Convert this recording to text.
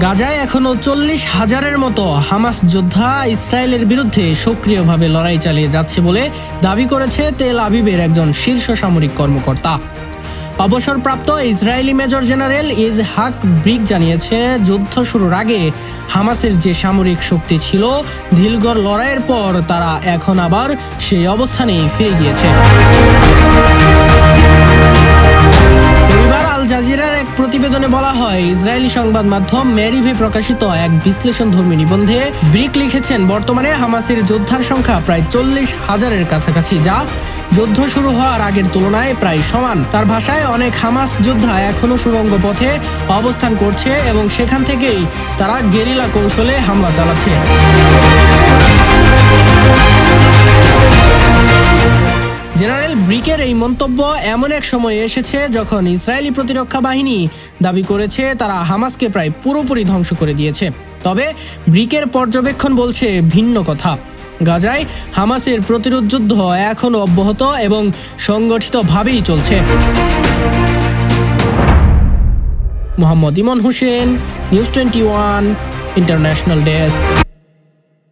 গাজায় এখনো 40,000-এর মতো হামাস যোদ্ধা ইসরায়েলের বিরুদ্ধে সক্রিয়ভাবে লড়াই চালিয়ে যাচ্ছে বলে দাবি করেছে তেল আবিবের একজন শীর্ষ সামরিক কর্মকর্তা। অবসরপ্রাপ্ত Israeli major general Yitzhak Brik জানিয়েছে, যুদ্ধ শুরুর আগে হামাসের যে সামরিক শক্তি ছিল, দীর্ঘ লড়াইয়ের পর তারা এখন আবার সেই অবস্থানেই ফিরে গিয়েছে। আল জাজিরার এক প্রতিবেদনে বলা হয়, ইসরায়েলি সংবাদ মাধ্যম মেরিভে প্রকাশিত এক বিশ্লেষণধর্মী নিবন্ধে ব্রিক লিখেছেন, বর্তমানে হামাসের যোদ্ধার সংখ্যা প্রায় 40,000-এর কাছাকাছি, যা যুদ্ধ শুরু হওয়ার আগের তুলনায় প্রায় সমান। তার ভাষায়, অনেক হামাস যোদ্ধা এখনও সুড়ঙ্গ পথে অবস্থান করছে এবং সেখান থেকেই তারা গেরিলা কৌশলে হামলা চালাচ্ছে। জেনারেল ব্রিকের এই মন্তব্য এমন এক সময়ে এসেছে যখন ইসরায়েলি প্রতিরক্ষা বাহিনী দাবি করেছে তারা হামাসকে প্রায় পুরোপুরি ধ্বংস করে দিয়েছে। তবে ব্রিকের পর্যবেক্ষণ বলছে ভিন্ন কথা। গাজায় হামাসের প্রতিরোধ যুদ্ধ এখনও অব্যাহত এবং সংগঠিতভাবেই চলছে। মোহাম্মদ ইমন হোসেন, নিউজ 21 ইন্টারন্যাশনাল ডেস্ক।